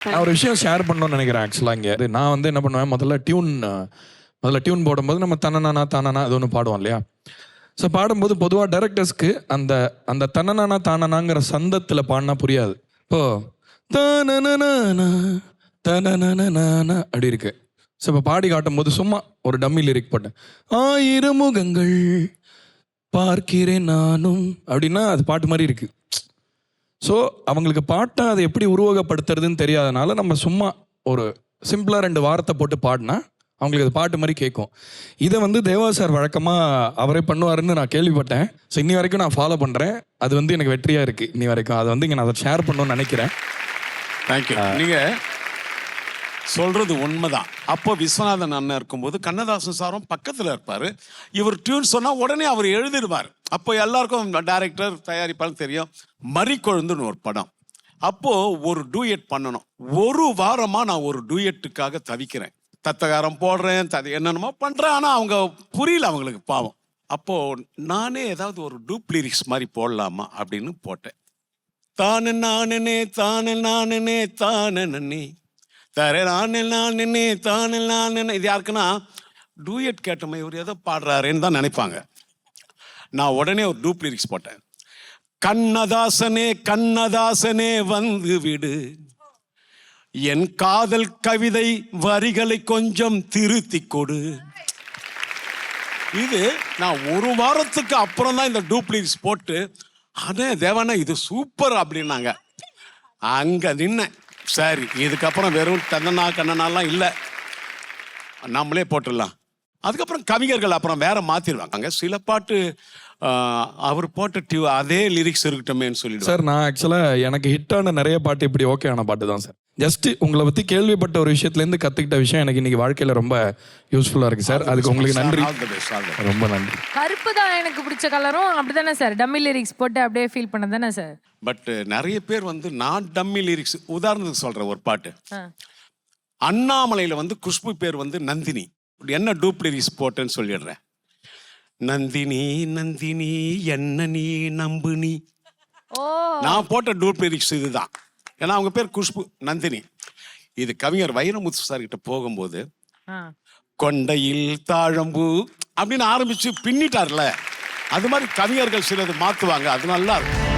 நான் ஒரு விஷயம் ஷேர் பண்ணணும்னு நினைக்கிறேன் ஆக்சுவலாக இங்கே. நான் வந்து என்ன பண்ணுவேன், முதல்ல டியூன் போடும்போது நம்ம தனனானா தானனா அது ஒன்று பாடுவோம் இல்லையா. ஸோ பாடும்போது பொதுவாக டைரக்டர்ஸ்க்கு அந்த அந்த தனனானா தானனாங்கிற சந்தத்தில் பாடினா புரியாது. இப்போ தனனனானா தனனனானா அப்படி இருக்கு. ஸோ இப்போ பாடி காட்டும் போது சும்மா ஒரு டம்மி லிரிக் போட்டேன், 1000 முகங்கள் பார்க்கிறேன் நானும் அப்படின்னா அது பாட்டு மாதிரி இருக்கு. ஸோ அவங்களுக்கு பாட்டை அதை எப்படி உருவகப்படுத்துறதுன்னு தெரியாதனால நம்ம சும்மா ஒரு சிம்பிளாக 2 வாரத்தை போட்டு பாடினா அவங்களுக்கு அது பாட்டு மாதிரி கேட்கும். இதை வந்து தேவா சார் வழக்கமாக அவரே பண்ணுவாருன்னு நான் கேள்விப்பட்டேன். ஸோ இன்னி வரைக்கும் நான் ஃபாலோ பண்ணுறேன். அது வந்து எனக்கு வெற்றியாக இருக்குது இன்னி வரைக்கும். அதை வந்து இங்கே நான் அதை ஷேர் பண்ணணும்னு நினைக்கிறேன். தேங்க்யூ. நீங்கள் சொல்கிறது உண்மைதான். அப்போ விஸ்வநாதன் அண்ணன் இருக்கும்போது கண்ணதாசன் சாரும் பக்கத்தில் இருப்பார். இவர் டியூன் சொன்னால் உடனே அவர் எழுதிடுவார். அப்போ எல்லாருக்கும் டைரக்டர் தயாரிப்பாலும் தெரியும். மறிக்கொழுந்துன்னு ஒரு படம். அப்போது ஒரு டூயட் பண்ணணும். ஒரு வாரமாக நான் ஒரு டூயட்டுக்காக தவிக்கிறேன். தத்தகாரம் போடுறேன், என்னென்னமோ பண்ணுறேன். ஆனால் அவங்க புரியல, அவங்களுக்கு பாவம். அப்போது நானே ஏதாவது ஒரு டூப் லிரிக்ஸ் மாதிரி போடலாமா அப்படின்னு போட்டேன். தானே நானே தானே நானே தானே நன்னே தரே நானே நானே தானே நானே. இது யாருக்குன்னா டூயட் கேட்டோமே இவர் ஏதோ பாடுறாருன்னு தான் நினைப்பாங்க. நான் உடனே ஒரு டூப் லிரிக்ஸ் போட்டேன். கண்ணதாசனே கண்ணதாசனே வந்து விடு, என் காதல் கவிதை வரிகளை கொஞ்சம் திருத்தி கொடு. இது நான் ஒரு வாரத்துக்கு அப்புறம் தான் இந்த டூப் லிரிக்ஸ் போட்டு, அண்ணே தேவானா இது சூப்பர் அப்படின்னாங்க. அங்கே நின்னேன். சரி, இதுக்கப்புறம் வெறும் தன்னனா கண்ணனாலாம் இல்லை, நம்மளே போட்டுடலாம். அதுக்கப்புறம் கவிஞர்கள் அப்புறம் வேற மாற்றிடுவாங்க. சில பாட்டு அவர் போட்ட அதே லிரிக்ஸ் இருக்கட்டுமேன்னு சொல்லிட்டு. சார் நான் ஆக்சுவலாக எனக்கு ஹிட்டான நிறைய பாட்டு இப்படி ஓகே ஆன பாட்டு தான் சார். ஜஸ்ட் உங்களை பற்றி கேள்விப்பட்ட ஒரு விஷயத்துலேருந்து கற்றுக்கிட்ட விஷயம் எனக்கு இன்னைக்கு வாழ்க்கையில் ரொம்ப யூஸ்ஃபுல்லாக இருக்குது சார். அதுக்கு உங்களுக்கு நன்றி, ரொம்ப நன்றி. கருப்பு தான் எனக்கு பிடிச்ச கலரும் அப்படிதானே சார்? டம்மி லிரிக்ஸ் போட்டு அப்படியே ஃபீல் பண்ண தானே சார்? பட் நிறைய பேர் வந்து நான் டம்மி லிரிக்ஸ் உதாரணத்துக்கு சொல்கிறேன். ஒரு பாட்டு அண்ணாமலையில் வந்து குஷ்பு பேர் வந்து நந்தினி. என்ன டூப் லிரிக்ஸ் போட்டேன்னு சொல்லிடுறேன். நந்தினி நந்தினி என்ன நீ நம்பு நீ. நான் போட்ட டூப் லிரிக்ஸ் இதுதான். ஏன்னா அவங்க பேர் குஷ்பு, நந்தினி. இது கவிஞர் வைரமுத்து சார் கிட்ட போகும்போது கொண்டையில் தாழம்பூ அப்படின்னு ஆரம்பிச்சு பின்னிட்டார்ல. அது மாதிரி கவிஞர்கள் சிலது மாத்துவாங்க. அது நல்லா இருக்கும்.